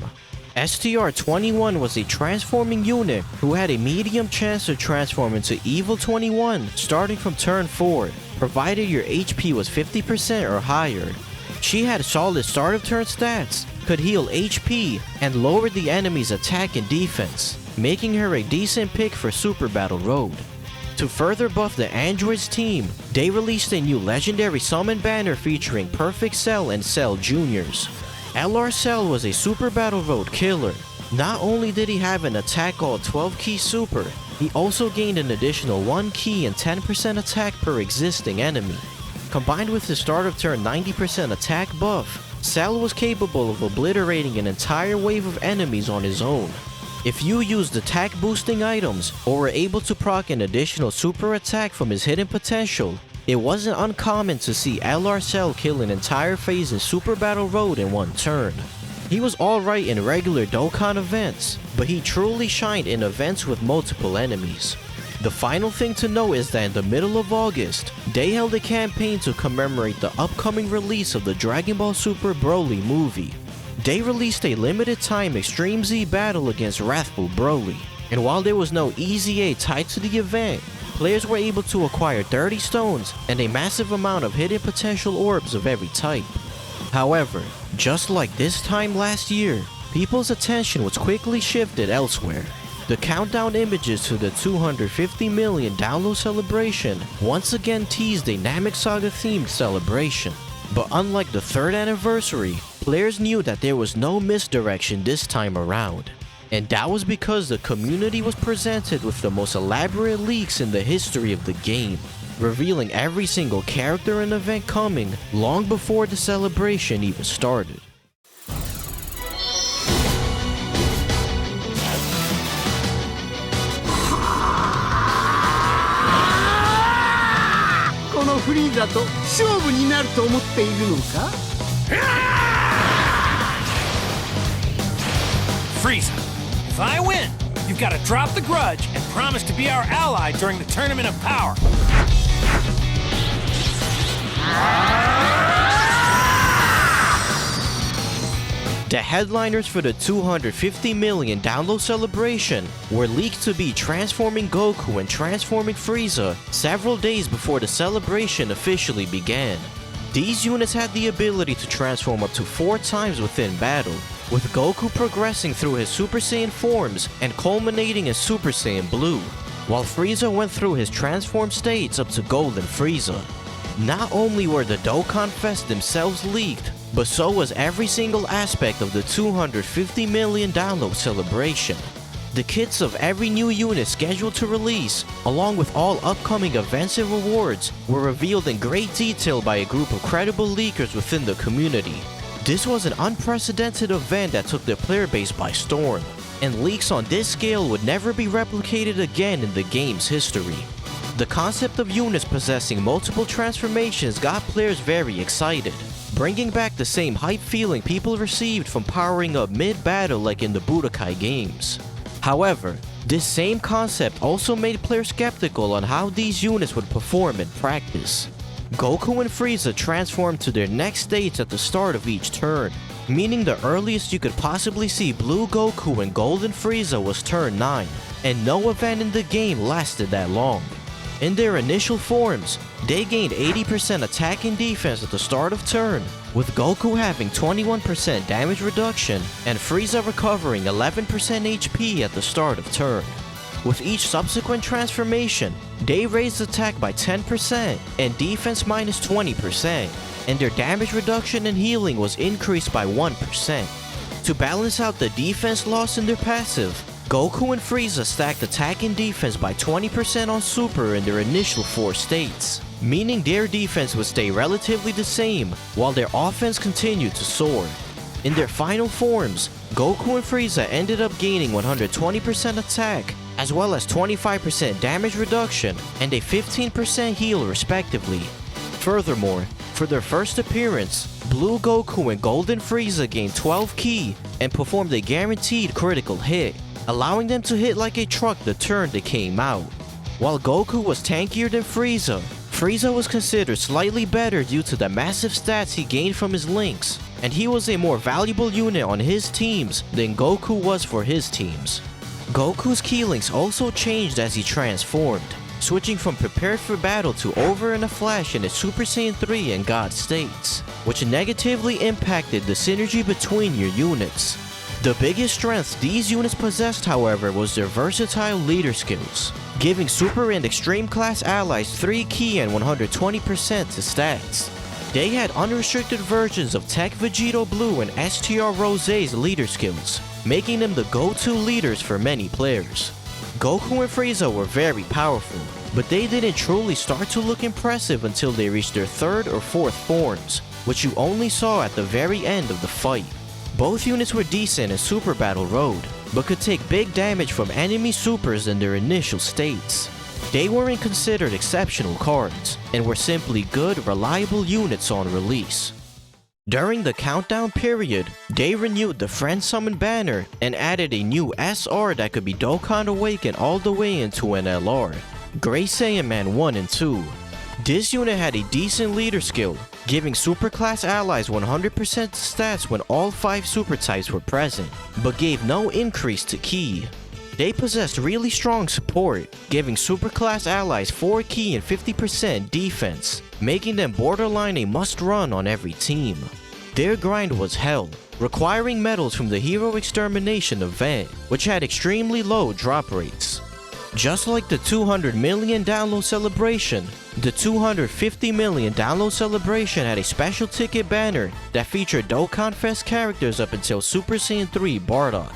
STR-21 was a transforming unit who had a medium chance to transform into Evil 21 starting from turn 4, provided your HP was 50% or higher. She had solid start of turn stats, could heal HP, and lowered the enemy's attack and defense, making her a decent pick for Super Battle Road. To further buff the Androids team, they released a new legendary summon banner featuring Perfect Cell and Cell Juniors. LR Cell was a Super Battle Road killer. Not only did he have an attack all 12 key super, he also gained an additional 1 key and 10% attack per existing enemy. Combined with his start of turn 90% attack buff, Cell was capable of obliterating an entire wave of enemies on his own. If you used attack boosting items or were able to proc an additional super attack from his hidden potential, it wasn't uncommon to see LR Cell kill an entire phase in Super Battle Road in one turn. He was alright in regular Dokkan events, but he truly shined in events with multiple enemies. The final thing to know is that in the middle of August, they held a campaign to commemorate the upcoming release of the Dragon Ball Super Broly movie. They released a limited time Extreme Z battle against Wrathful Broly, and while there was no EZA tied to the event, players were able to acquire 30 stones and a massive amount of hidden potential orbs of every type. However, just like this time last year, people's attention was quickly shifted elsewhere. The countdown images to the 250 million download celebration once again teased a Namek Saga themed celebration. But unlike the 3rd anniversary, players knew that there was no misdirection this time around. And that was because the community was presented with the most elaborate leaks in the history of the game, revealing every single character and event coming long before the celebration even started. ゴフリーザと勝負になると思っているのか？ Frieza, if I win, you've got to drop the grudge and promise to be our ally during the Tournament of Power. The headliners for the 250 million download celebration were leaked to be transforming Goku and transforming Frieza several days before the celebration officially began. These units had the ability to transform up to 4 times within battle, with Goku progressing through his Super Saiyan forms and culminating in Super Saiyan Blue, while Frieza went through his transformed states up to Golden Frieza. Not only were the Dokkanfests themselves leaked, but so was every single aspect of the 250 million download celebration. The kits of every new unit scheduled to release, along with all upcoming events and rewards, were revealed in great detail by a group of credible leakers within the community. This was an unprecedented event that took the player base by storm, and leaks on this scale would never be replicated again in the game's history. The concept of units possessing multiple transformations got players very excited, bringing back the same hype feeling people received from powering up mid-battle like in the Budokai games. However, this same concept also made players skeptical on how these units would perform in practice. Goku and Frieza transformed to their next states at the start of each turn, meaning the earliest you could possibly see Blue Goku and Golden Frieza was turn 9, and no event in the game lasted that long. In their initial forms, they gained 80% attack and defense at the start of turn, with Goku having 21% damage reduction and Frieza recovering 11% HP at the start of turn. With each subsequent transformation, they raised attack by 10% and defense minus 20%, and their damage reduction and healing was increased by 1%. To balance out the defense loss in their passive, Goku and Frieza stacked attack and defense by 20% on Super in their initial 4 states, meaning their defense would stay relatively the same while their offense continued to soar. In their final forms, Goku and Frieza ended up gaining 120% attack, as well as 25% damage reduction and a 15% heal respectively. Furthermore, for their first appearance, Blue Goku and Golden Frieza gained 12 ki and performed a guaranteed critical hit, allowing them to hit like a truck the turn they came out. While Goku was tankier than Frieza, Frieza was considered slightly better due to the massive stats he gained from his links, and he was a more valuable unit on his teams than Goku was for his teams. Goku's ki links also changed as he transformed, switching from prepared for battle to over in a flash in his Super Saiyan 3 and God states, which negatively impacted the synergy between your units. The biggest strength these units possessed, however, was their versatile leader skills, giving Super and Extreme class allies 3 ki and 120% to stats. They had unrestricted versions of Tech Vegito Blue and STR Rose's leader skills, making them the go-to leaders for many players. Goku and Frieza were very powerful, but they didn't truly start to look impressive until they reached their 3rd or 4th forms, which you only saw at the very end of the fight. Both units were decent in Super Battle Road, but could take big damage from enemy supers in their initial states. They weren't considered exceptional cards, and were simply good, reliable units on release. During the countdown period, they renewed the Friend Summon banner and added a new SR that could be Dokkan Awakened all the way into an LR, Grey Saiyan Man 1 and 2. This unit had a decent leader skill, giving super class allies 100% stats when all 5 super types were present, but gave no increase to ki. They possessed really strong support, giving super class allies 4 ki and 50% defense, making them borderline a must-run on every team. Their grind was hell, requiring medals from the Hero Extermination event, which had extremely low drop rates. Just like the 200 million download celebration, the 250 million download celebration had a special ticket banner that featured Dokkanfest characters up until Super Saiyan 3 Bardock.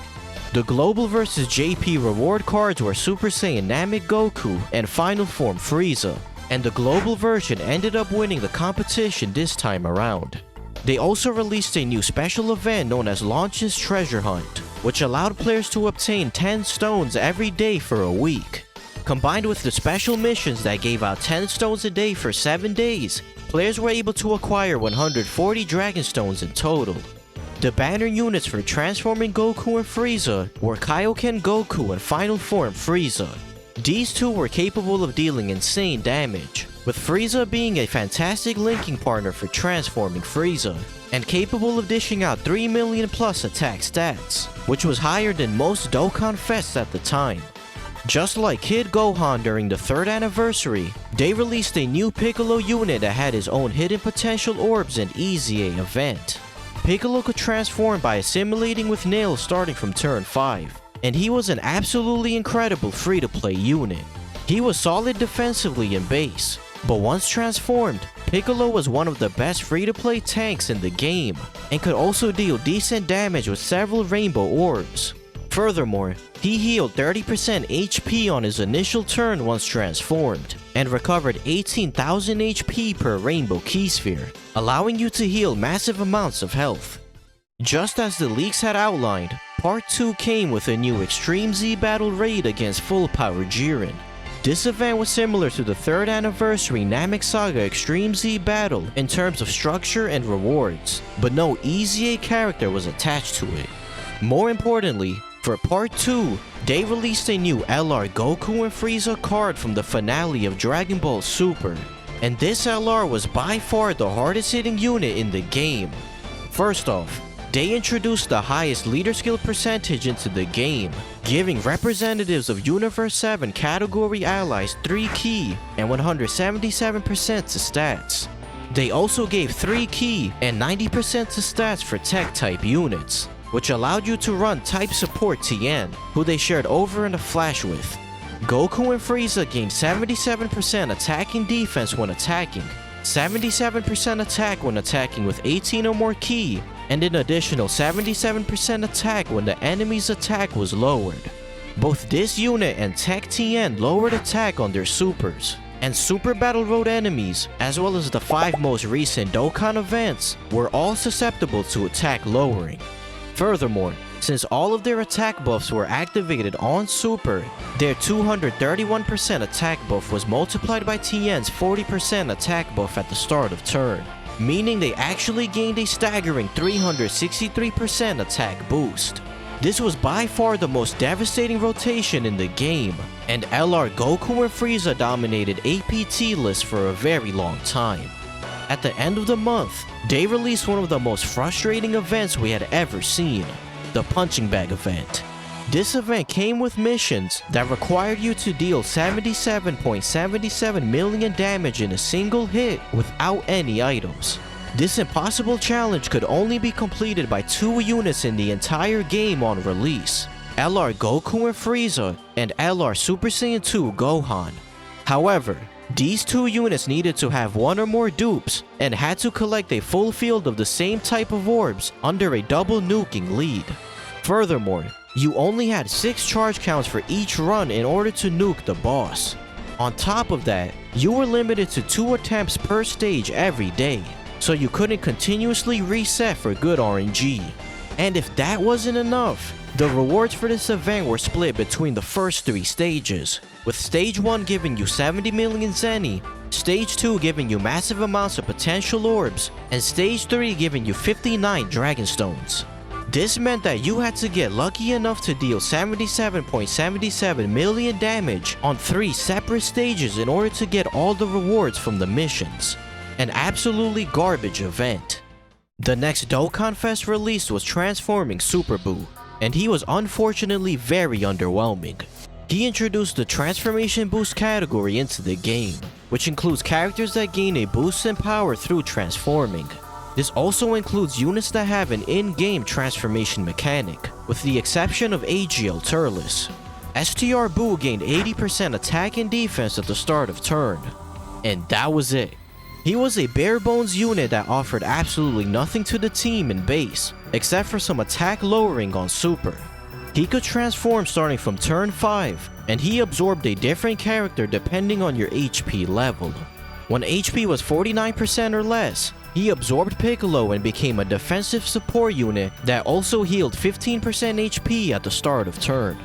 The Global vs JP reward cards were Super Saiyan Namek Goku and Final Form Frieza, and the Global version ended up winning the competition this time around. They also released a new special event known as Launch's Treasure Hunt, which allowed players to obtain 10 stones every day for a week. Combined with the special missions that gave out 10 stones a day for 7 days, players were able to acquire 140 Dragon Stones in total. The banner units for transforming Goku and Frieza were Kaioken Goku and Final Form Frieza. These two were capable of dealing insane damage, with Frieza being a fantastic linking partner for transforming Frieza, and capable of dishing out 3 million plus attack stats, which was higher than most Dokkanfests at the time. Just like Kid Gohan during the 3rd anniversary, they released a new Piccolo unit that had his own hidden potential orbs and EZA event. Piccolo could transform by assimilating with nails starting from turn 5, and he was an absolutely incredible free-to-play unit. He was solid defensively in base, but once transformed, Piccolo was one of the best free-to-play tanks in the game, and could also deal decent damage with several rainbow orbs. Furthermore, he healed 30% HP on his initial turn once transformed, and recovered 18,000 HP per rainbow key sphere, allowing you to heal massive amounts of health. Just as the leaks had outlined, Part 2 came with a new Extreme Z Battle raid against Full Power Jiren. This event was similar to the 3rd anniversary Namek Saga Extreme Z Battle in terms of structure and rewards, but no EZA character was attached to it. More importantly, for Part 2, they released a new LR Goku and Frieza card from the finale of Dragon Ball Super, and this LR was by far the hardest hitting unit in the game. First off, they introduced the highest leader skill percentage into the game, giving representatives of Universe 7 category allies 3 key and 177% to stats. They also gave 3 key and 90% to stats for tech type units, which allowed you to run type support Tien, who they shared over in a flash with. Goku and Frieza gained 77% attack and defense when attacking, 77% attack when attacking with 18 or more key, and an additional 77% attack when the enemy's attack was lowered. Both this unit and Tech Tien lowered attack on their supers, and Super Battle Road enemies, as well as the 5 most recent Dokkan events, were all susceptible to attack lowering. Furthermore, since all of their attack buffs were activated on Super, their 231% attack buff was multiplied by Tien's 40% attack buff at the start of turn, meaning they actually gained a staggering 363% attack boost. This was by far the most devastating rotation in the game, and LR Goku and Frieza dominated APT lists for a very long time. At the end of the month, they released one of the most frustrating events we had ever seen, the Punching Bag event. This event came with missions that required you to deal 77.77 million damage in a single hit without any items. This impossible challenge could only be completed by 2 units in the entire game on release, LR Goku and Frieza and LR Super Saiyan 2 Gohan. However, these 2 units needed to have 1 or more dupes and had to collect a full field of the same type of orbs under a double nuking lead. Furthermore, you only had 6 charge counts for each run in order to nuke the boss. On top of that, you were limited to 2 attempts per stage every day, so you couldn't continuously reset for good RNG. And if that wasn't enough, the rewards for this event were split between the first 3 stages, with Stage 1 giving you 70 million Zenny, Stage 2 giving you massive amounts of potential orbs, and Stage 3 giving you 59 Dragon Stones. This meant that you had to get lucky enough to deal 77.77 million damage on 3 separate stages in order to get all the rewards from the missions. An absolutely garbage event. The next Dokkanfest release was Transforming Super Buu, and he was unfortunately very underwhelming. He introduced the Transformation Boost category into the game, which includes characters that gain a boost in power through transforming. This also includes units that have an in-game transformation mechanic, with the exception of AGL Turles. STR Buu gained 80% attack and defense at the start of turn, and that was it. He was a bare bones unit that offered absolutely nothing to the team in base, except for some attack lowering on Super. He could transform starting from turn 5, and he absorbed a different character depending on your HP level. When HP was 49% or less, he absorbed Piccolo and became a defensive support unit that also healed 15% HP at the start of turn.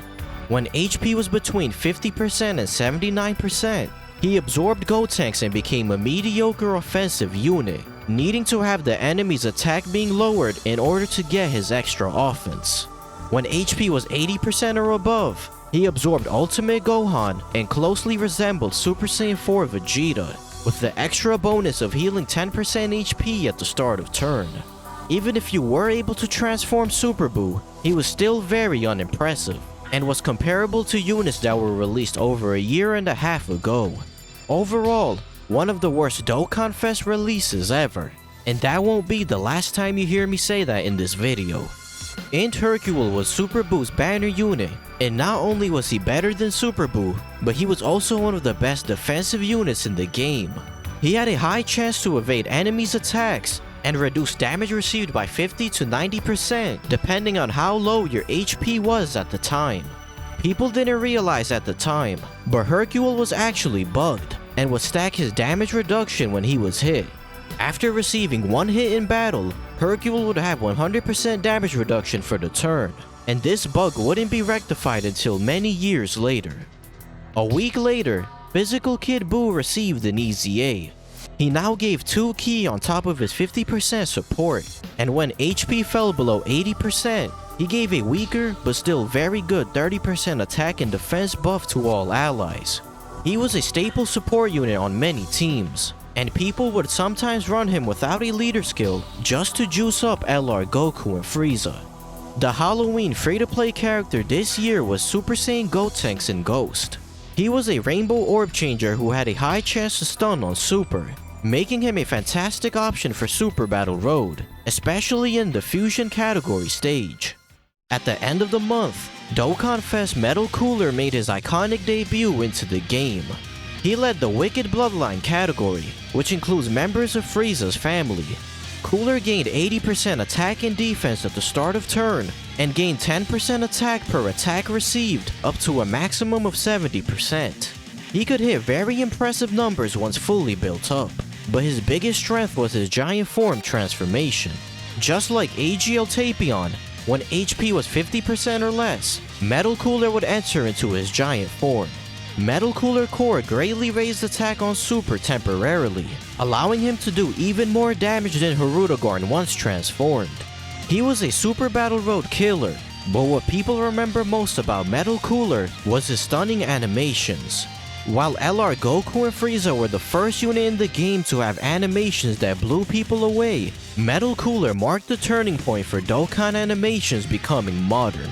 When HP was between 50% and 79%, he absorbed Gotenks and became a mediocre offensive unit, needing to have the enemy's attack being lowered in order to get his extra offense. When HP was 80% or above, he absorbed Ultimate Gohan and closely resembled Super Saiyan 4 Vegeta, with the extra bonus of healing 10% HP at the start of turn. Even if you were able to transform Super Buu, he was still very unimpressive, and was comparable to units that were released over a year and a half ago. Overall, one of the worst Dokkanfest releases ever, and that won't be the last time you hear me say that in this video. INT Hercule was Super Buu's banner unit, and not only was he better than Super Buu, but he was also one of the best defensive units in the game. He had a high chance to evade enemies' attacks and reduce damage received by 50 to 90% depending on how low your HP was at the time. People didn't realize at the time, but Hercule was actually bugged and would stack his damage reduction when he was hit. After receiving one hit in battle, Hercule would have 100% damage reduction for the turn, and this bug wouldn't be rectified until many years later. A week later, Physical Kid Buu received an EZA. He now gave 2 ki on top of his 50% support, and when HP fell below 80%, he gave a weaker but still very good 30% attack and defense buff to all allies. He was a staple support unit on many teams, and people would sometimes run him without a leader skill just to juice up LR Goku and Frieza. The Halloween free-to-play character this year was Super Saiyan Gotenks and Ghost. He was a rainbow orb changer who had a high chance to stun on Super, making him a fantastic option for Super Battle Road, especially in the fusion category stage. At the end of the month, Dokkanfest Metal Cooler made his iconic debut into the game. He led the Wicked Bloodline category, which includes members of Frieza's family. Cooler gained 80% attack and defense at the start of turn, and gained 10% attack per attack received up to a maximum of 70%. He could hit very impressive numbers once fully built up, but his biggest strength was his giant form transformation. Just like AGL Tapion, when HP was 50% or less, Metal Cooler would enter into his giant form. Metal Cooler Core greatly raised attack on Super temporarily, allowing him to do even more damage than Hirudegarn once transformed. He was a Super Battle Road killer, but what people remember most about Metal Cooler was his stunning animations. While LR Goku and Frieza were the first unit in the game to have animations that blew people away, Metal Cooler marked the turning point for Dokkan animations becoming modern.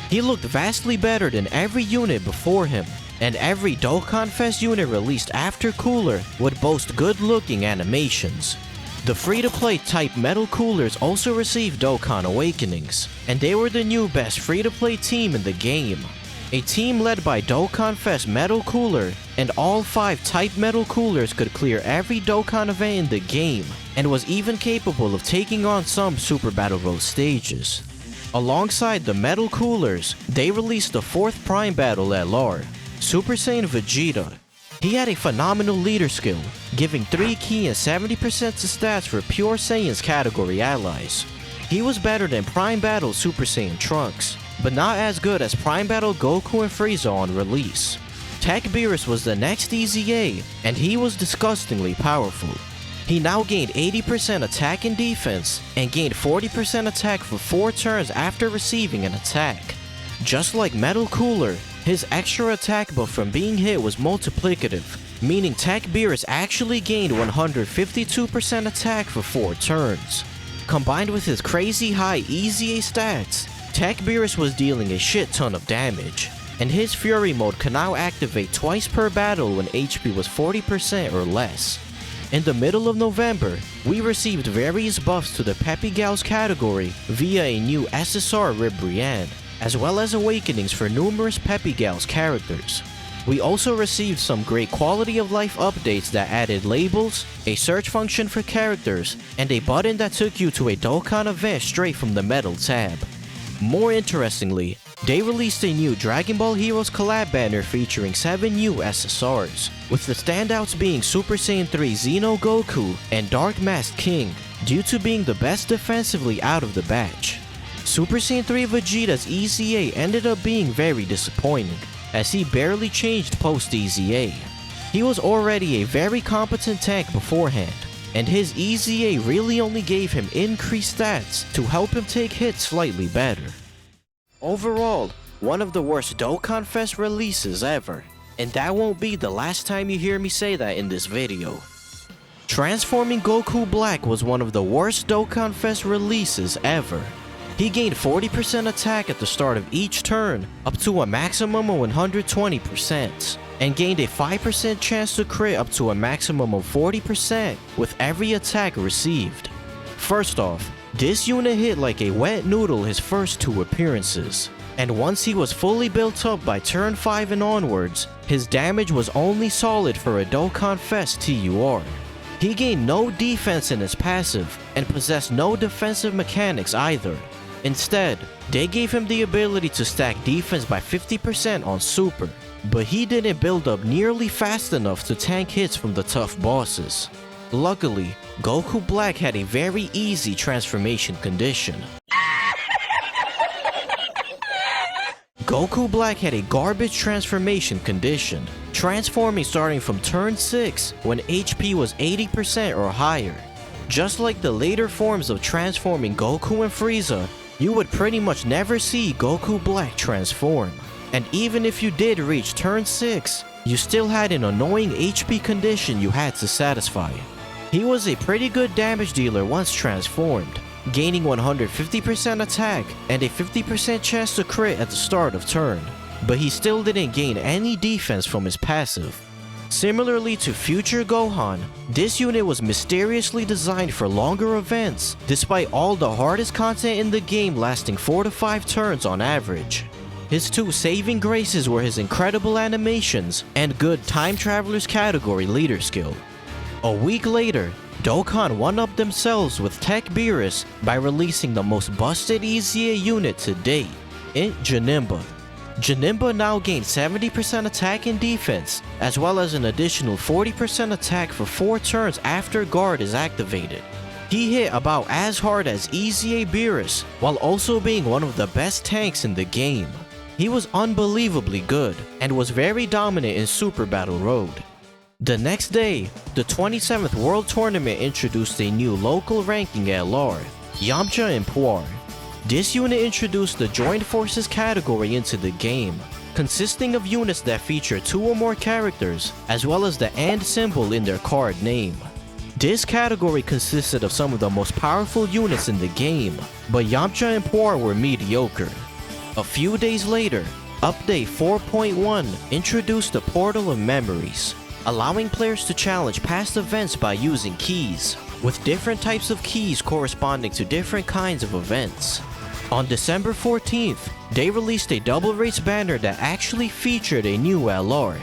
He looked vastly better than every unit before him, and every Dokkanfest unit released after Cooler would boast good-looking animations. The free-to-play type Metal Coolers also received Dokkan Awakenings, and they were the new best free-to-play team in the game. A team led by Dokkanfest Metal Cooler, and all 5 type Metal Coolers could clear every Dokkan event in the game, and was even capable of taking on some Super Battle Road stages. Alongside the Metal Coolers, they released the 4th Prime Battle LR, Super Saiyan Vegeta. He had a phenomenal leader skill, giving 3 ki and 70% to stats for Pure Saiyans category allies. He was better than Prime Battle Super Saiyan Trunks, but not as good as Prime Battle Goku and Frieza on release. Tech Beerus was the next EZA, and he was disgustingly powerful. He now gained 80% attack and defense, and gained 40% attack for 4 turns after receiving an attack. Just like Metal Cooler, his extra attack buff from being hit was multiplicative, meaning Tech Beerus actually gained 152% attack for 4 turns. Combined with his crazy high EZA stats, Tech Beerus was dealing a shit ton of damage, and his Fury mode can now activate twice per battle when HP was 40% or less. In the middle of November, we received various buffs to the Peppy Gals category via a new SSR Ribrianne, as well as awakenings for numerous Peppy Gals characters. We also received some great quality of life updates that added labels, a search function for characters, and a button that took you to a Dokkan event straight from the Metal tab. More interestingly, they released a new Dragon Ball Heroes collab banner featuring 7 new SSRs, with the standouts being Super Saiyan 3 Xeno Goku and Dark Masked King, due to being the best defensively out of the batch. Super Saiyan 3 Vegeta's EZA ended up being very disappointing, as he barely changed post EZA. He was already a very competent tank beforehand, and his EZA really only gave him increased stats to help him take hits slightly better. Overall, one of the worst Dokkanfest releases ever, and that won't be the last time you hear me say that in this video. Transforming Goku Black was one of the worst Dokkanfest releases ever. He gained 40% attack at the start of each turn, up to a maximum of 120%, and gained a 5% chance to crit up to a maximum of 40% with every attack received. First off, this unit hit like a wet noodle his first 2 appearances, and once he was fully built up by turn 5 and onwards, his damage was only solid for a Dokkanfest TUR. He gained no defense in his passive, and possessed no defensive mechanics either. Instead, they gave him the ability to stack defense by 50% on Super, but he didn't build up nearly fast enough to tank hits from the tough bosses. Luckily, Goku Black had a very easy transformation condition. Goku Black had a garbage transformation condition, transforming starting from turn 6 when HP was 80% or higher. Just like the later forms of transforming Goku and Frieza, you would pretty much never see Goku Black transform. And even if you did reach turn 6, you still had an annoying HP condition you had to satisfy. He was a pretty good damage dealer once transformed, gaining 150% attack and a 50% chance to crit at the start of turn, but he still didn't gain any defense from his passive. Similarly to Future Gohan, this unit was mysteriously designed for longer events, despite all the hardest content in the game lasting 4 to 5 turns on average. His 2 saving graces were his incredible animations and good Time Travelers category leader skill. A week later, Dokkan one-upped themselves with Tech Beerus by releasing the most busted EZA unit to date, INT Janemba. Janemba now gained 70% attack and defense, as well as an additional 40% attack for 4 turns after guard is activated. He hit about as hard as EZA Beerus, while also being one of the best tanks in the game. He was unbelievably good, and was very dominant in Super Battle Road. The next day, the 27th World Tournament introduced a new local ranking LR, Yamcha and Puar. This unit introduced the Joined Forces category into the game, consisting of units that feature 2 or more characters, as well as the AND symbol in their card name. This category consisted of some of the most powerful units in the game, but Yamcha and Puar were mediocre. A few days later, Update 4.1 introduced the Portal of Memories, allowing players to challenge past events by using keys, with different types of keys corresponding to different kinds of events. On December 14th, they released a double race banner that actually featured a new LR.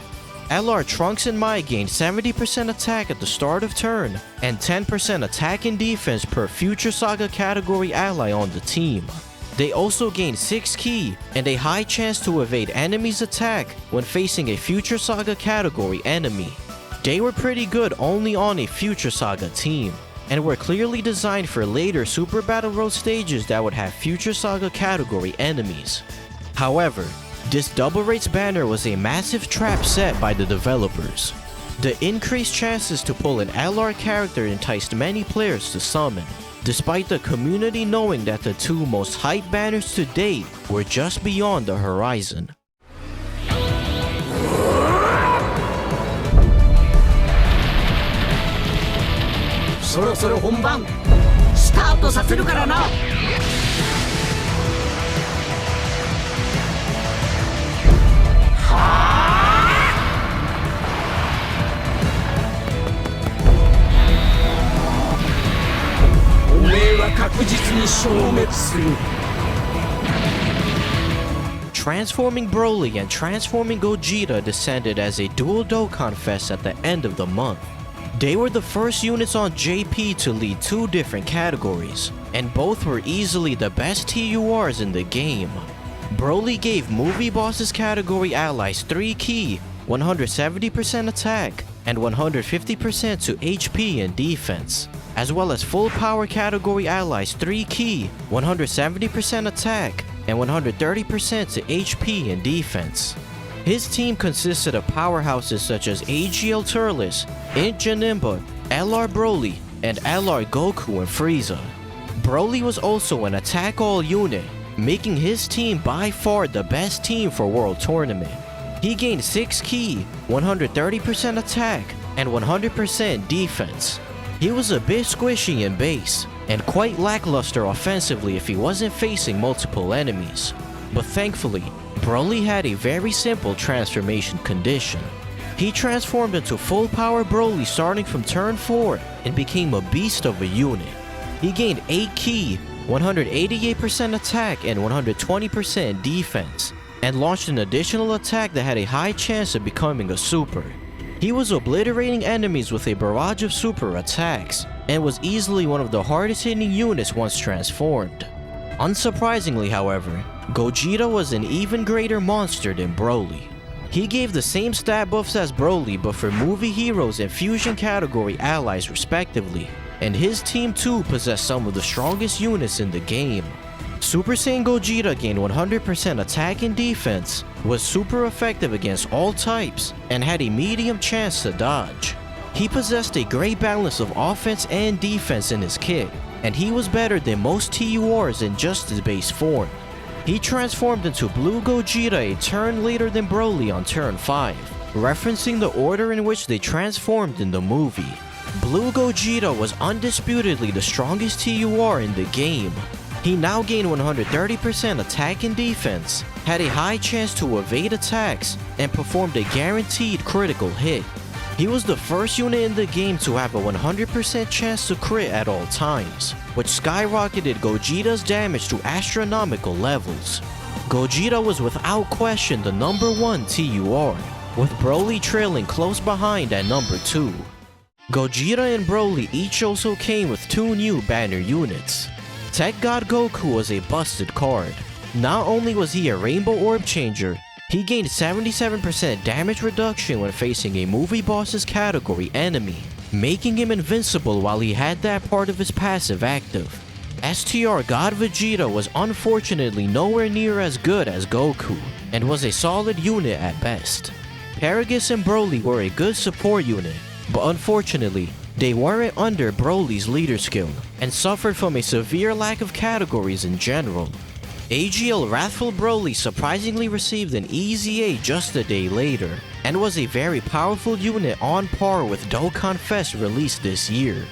LR Trunks Mai gained 70% attack at the start of turn, and 10% attack and defense per Future Saga category ally on the team. They also gained 6 ki and a high chance to evade enemies' attack when facing a Future Saga category enemy. They were pretty good only on a Future Saga team, and were clearly designed for later Super Battle Road stages that would have Future Saga category enemies. However, this double rates banner was a massive trap set by the developers. The increased chances to pull an LR character enticed many players to summon, despite the community knowing that the 2 most hyped banners to date were just beyond the horizon. そろそろ本番スタートさせるからな。おめえは確実に消滅する。 Transforming Broly and Transforming Gogeta descended as a dual Dokkanfest at the end of the month. They were the first units on JP to lead 2 different categories, and both were easily the best TURs in the game. Broly gave Movie Bosses category allies 3 ki, 170% attack, and 150% to HP and defense. as well as full power category allies 3 key, 170% attack, and 130% to HP and defense. His team consisted of powerhouses such as AGL Turles, INT Janemba, LR Broly, and LR Goku and Frieza. Broly was also an attack all unit, making his team by far the best team for World Tournament. He gained 6 key, 130% attack, and 100% defense. He was a bit squishy in base, and quite lackluster offensively if he wasn't facing multiple enemies. But thankfully, Broly had a very simple transformation condition. He transformed into full power Broly starting from turn 4 and became a beast of a unit. He gained 8 key, 188% attack and 120% defense, and launched an additional attack that had a high chance of becoming a super. He was obliterating enemies with a barrage of super attacks, and was easily one of the hardest hitting units once transformed. Unsurprisingly, however, Gogeta was an even greater monster than Broly. He gave the same stat buffs as Broly but for movie heroes and fusion category allies respectively, and his team too possessed some of the strongest units in the game. Super Saiyan Gogeta gained 100% attack and defense, was super effective against all types, and had a medium chance to dodge. He possessed a great balance of offense and defense in his kit, and he was better than most TURs in just his base form. He transformed into Blue Gogeta a turn later than Broly on turn 5, referencing the order in which they transformed in the movie. Blue Gogeta was undisputedly the strongest TUR in the game. He now gained 130% attack and defense, had a high chance to evade attacks, and performed a guaranteed critical hit. He was the first unit in the game to have a 100% chance to crit at all times, which skyrocketed Gogeta's damage to astronomical levels. Gogeta was without question the #1 TUR, with Broly trailing close behind at #2. Gogeta and Broly each also came with 2 new banner units. Tech God Goku was a busted card. Not only was he a Rainbow Orb Changer, he gained 77% damage reduction when facing a movie boss's category enemy, making him invincible while he had that part of his passive active. STR God Vegeta was unfortunately nowhere near as good as Goku, and was a solid unit at best. Paragus and Broly were a good support unit, but unfortunately, they weren't under Broly's leader skill, and suffered from a severe lack of categories in general. AGL Wrathful Broly surprisingly received an EZA just a day later, and was a very powerful unit on par with Dokkanfests released this year.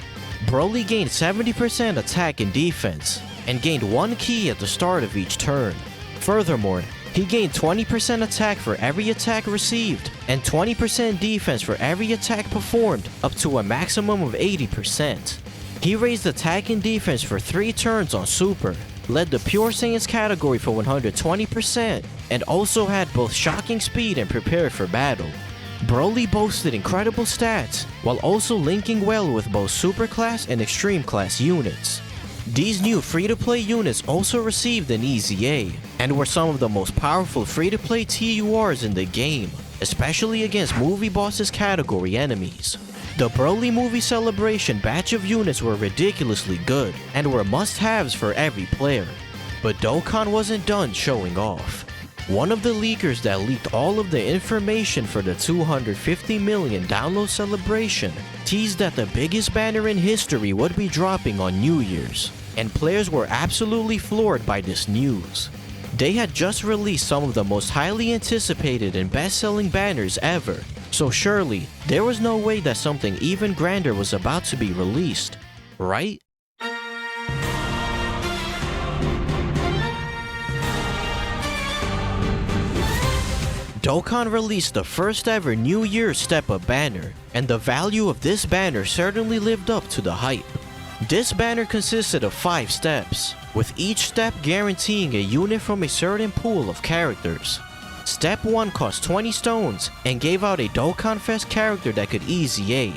Broly gained 70% attack and defense, and gained 1 key at the start of each turn. Furthermore, he gained 20% attack for every attack received, and 20% defense for every attack performed, up to a maximum of 80%. He raised attack and defense for 3 turns on Super, led the Pure Saiyans category for 120%, and also had both shocking speed and prepare for battle. Broly boasted incredible stats, while also linking well with both Super Class and Extreme Class units. These new free-to-play units also received an EZA, and were some of the most powerful free-to-play TURs in the game, especially against movie bosses category enemies. The Broly Movie Celebration batch of units were ridiculously good, and were must-haves for every player. But Dokkan wasn't done showing off. One of the leakers that leaked all of the information for the 250 million download celebration teased that the biggest banner in history would be dropping on New Year's, and players were absolutely floored by this news. They had just released some of the most highly anticipated and best-selling banners ever, so surely there was no way that something even grander was about to be released, right? Dokkan released the first ever New Year's step-up banner, and the value of this banner certainly lived up to the hype. This banner consisted of 5 steps, with each step guaranteeing a unit from a certain pool of characters. Step 1 cost 20 stones and gave out a Dokkanfest character that could EZA.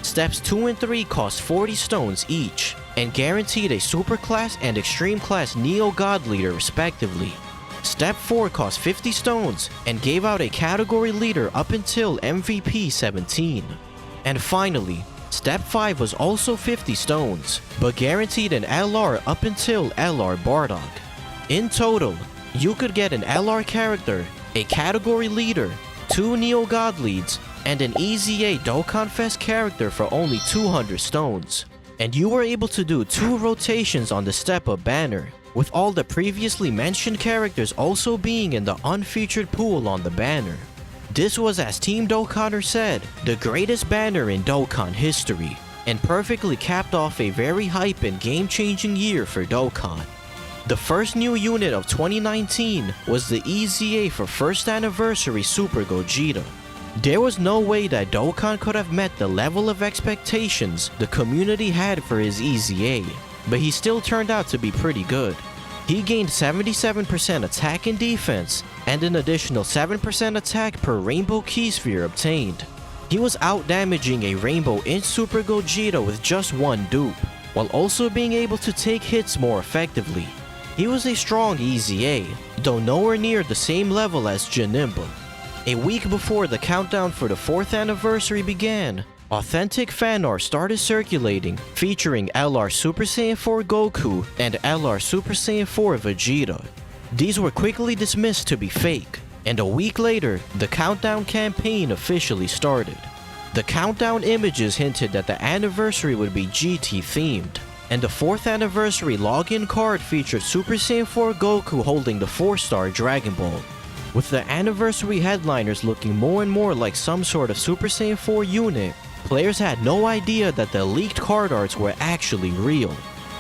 Steps 2 and 3 cost 40 stones each, and guaranteed a Super Class and Extreme Class Neo God Leader respectively. Step 4 cost 50 stones and gave out a category leader up until MVP 17. And finally, Step 5 was also 50 stones, but guaranteed an LR up until LR Bardock. In total, you could get an LR character, a category leader, 2 Neo God leads, and an EZA Dokkanfest character for only 200 stones. And you were able to do 2 rotations on the Step Up banner, with all the previously mentioned characters also being in the unfeatured pool on the banner. This was, as Team Dokkaner said, the greatest banner in Dokkan history, and perfectly capped off a very hype and game-changing year for Dokkan. The first new unit of 2019 was the EZA for 1st Anniversary Super Gogeta. There was no way that Dokkan could have met the level of expectations the community had for his EZA, but he still turned out to be pretty good. He gained 77% attack and defense, and an additional 7% attack per Rainbow Key Sphere obtained. He was out-damaging a Rainbow Inch Super Gogeta with just 1 dupe, while also being able to take hits more effectively. He was a strong EZA, though nowhere near the same level as Janemba. A week before the countdown for the 4th anniversary began, authentic fan art started circulating featuring LR Super Saiyan 4 Goku and LR Super Saiyan 4 Vegeta. These were quickly dismissed to be fake, and a week later, the countdown campaign officially started. The countdown images hinted that the anniversary would be GT themed, and the 4th anniversary login card featured Super Saiyan 4 Goku holding the 4-star Dragon Ball, with the anniversary headliners looking more and more like some sort of Super Saiyan 4 unit. Players had no idea that the leaked card arts were actually real.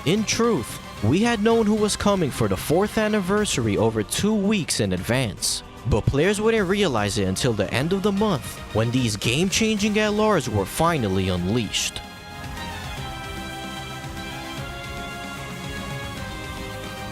In truth, we had known who was coming for the 4th anniversary over 2 weeks in advance, but players wouldn't realize it until the end of the month when these game-changing LRs were finally unleashed.